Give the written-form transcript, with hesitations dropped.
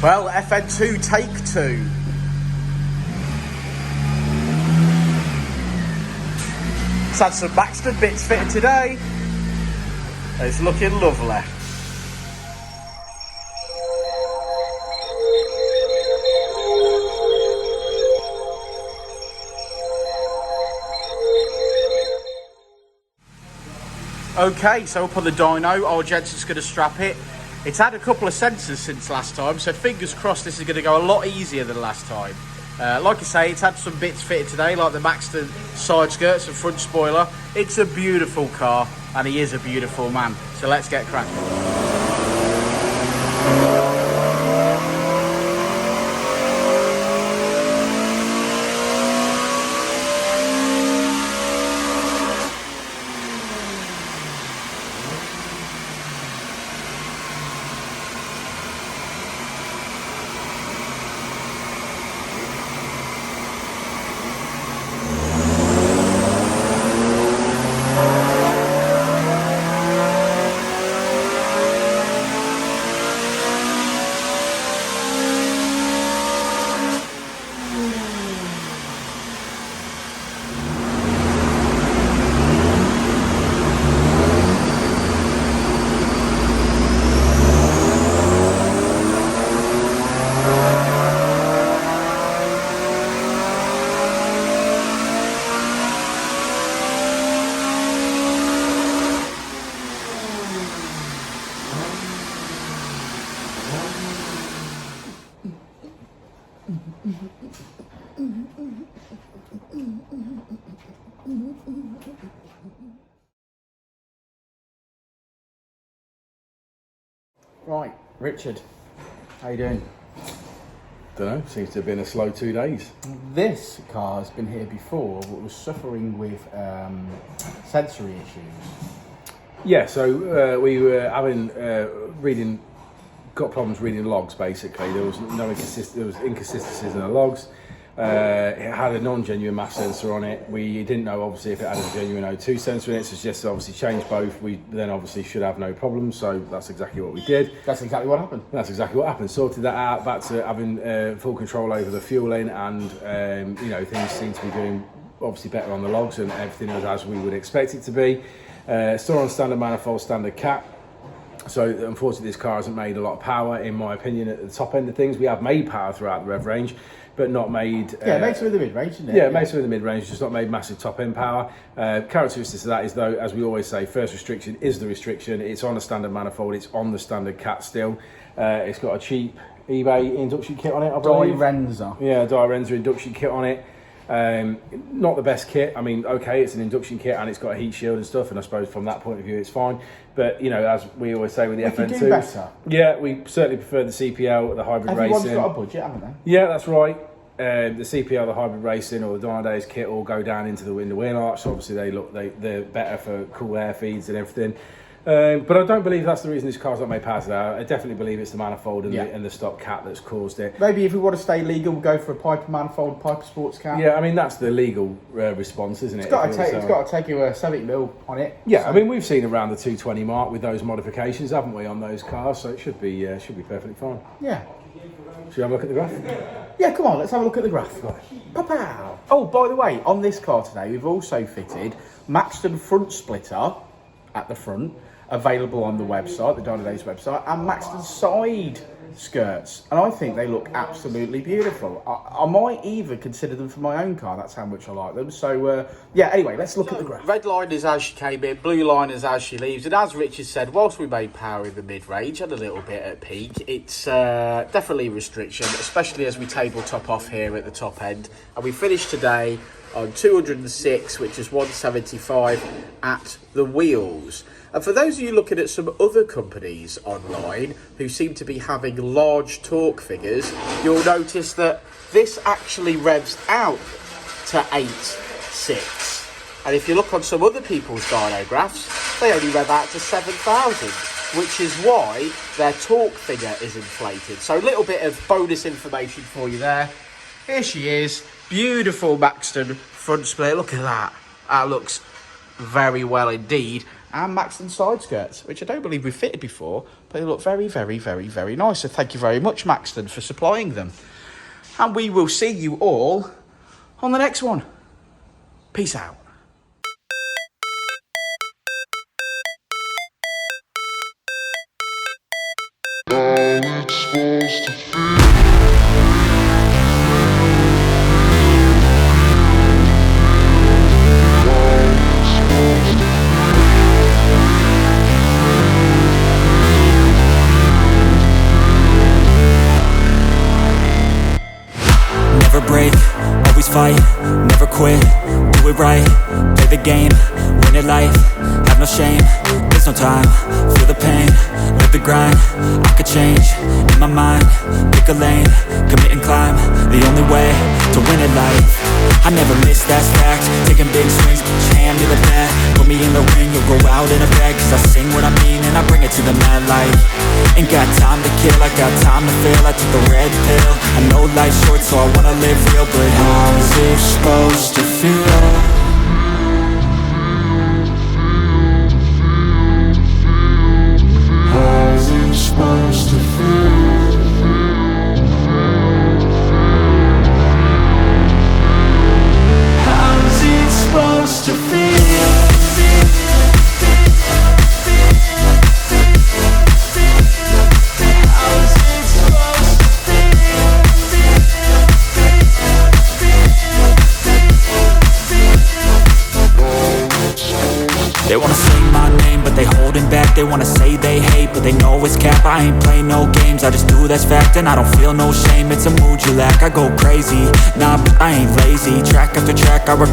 Well, FN2 take 2. It's had some Baxton bits fitted today. It's looking lovely. Okay, so up on the dyno, our Jensen's going to strap it. It's had a couple of sensors since last time, so fingers crossed this is going to go a lot easier than last time. Like I say, it's had some bits fitted today, like the Maxton side skirts and front spoiler. It's a beautiful car, and he is a beautiful man. So let's get cracking. Right, Richard, how you doing? Don't know, seems to have been a slow 2 days. This car has been here before, but was suffering with sensory issues. Yeah, so we were having got problems reading logs basically. There was inconsistencies in the logs. It had a non-genuine mass sensor on it. We didn't know obviously if it had a genuine O2 sensor in it, so just obviously changed both. We then obviously should have no problems, so that's exactly what we did. That's exactly what happened. That's exactly what happened. Sorted that out, back to having full control over the fueling, and you know, things seem to be doing obviously better on the logs, and everything is as we would expect it to be. Still on standard manifold, standard cap. So unfortunately this car hasn't made a lot of power, in my opinion, at the top end of things. We have made power throughout the rev range, but not made... Yeah, it makes it with the mid-range, isn't it? Yeah, it makes it with the mid-range, just not made massive top-end power. Characteristics of that is, though, as we always say, first restriction is the restriction. It's on a standard manifold, it's on the standard cat still. It's got a cheap eBay induction kit on it, I believe. Dyrenza. Yeah, Dyrenza induction kit on it. Not the best kit. I mean, okay, it's an induction kit and it's got a heat shield and stuff, and I suppose from that point of view it's fine. But you know, as we always say with the FN2, yeah, we certainly prefer the CPL, the hybrid racing. Everyone's got a budget, haven't they? Yeah, that's right. The CPL, the hybrid racing, or the Dynodaze kit all go down into the wheel arch. So obviously they're better for cool air feeds and everything. But I don't believe that's the reason this car's not made power today. I definitely believe it's the manifold and the stock cat that's caused it. Maybe if we want to stay legal, we'll go for a Piper manifold, Piper sports cat. Yeah, I mean, that's the legal response, isn't it? It's got to take you a Civic mil on it. Yeah, so. I mean, we've seen around the 220 mark with those modifications, haven't we, on those cars? So it should be perfectly fine. Yeah. Should we have a look at the graph? Yeah, come on, let's have a look at the graph. Pow! Oh, by the way, on this car today, we've also fitted Maxton front splitter at the front, available on the website, the Dynodaze website, and Maxton side skirts, and I think they look absolutely beautiful. I might even consider them for my own car, that's how much I like them. So yeah, anyway, let's look at the graph. Red line is as she came in, blue line is as she leaves, and as Richard said, whilst we made power in the mid-range and a little bit at peak, it's definitely a restriction, especially as we tabletop off here at the top end. And we finished today on 206, which is 175 at the wheels. And for those of you looking at some other companies online who seem to be having large torque figures, you'll notice that this actually revs out to 8.6. And if you look on some other people's dyno graphs, they only rev out to 7,000, which is why their torque figure is inflated. So a little bit of bonus information for you there. Here she is, beautiful Maxton front split. Look at that. That looks very well indeed. And Maxton side skirts, which I don't believe we've fitted before, But they look very, very, very, very nice. So thank you very much, Maxton, for supplying them. And we will see you all on the next one. Peace out. Never break, always fight, never quit, do it right, play the game, win it life, have no shame, there's no time, feel the pain, live the grind, I could change, in my mind, pick a lane, commit and climb, the only way to win it life. I never miss, that's fact, taking big swings, put your hand to the bat, put me in the ring, you'll go out in a bag, cause I sing what I mean and I bring it to the mad light. Ain't got time to kill, I got time to feel, I took the red pill, I know life's short so I wanna live real, but how's it supposed to feel? How's it supposed to feel? How's it supposed to feel? They wanna say my name, but they holding back. They wanna say they hate, but they know it's cap. I ain't play no games, I just do that's fact. And I don't feel no shame, it's a mood you lack. I go crazy, nah, but I ain't lazy. Track after track, I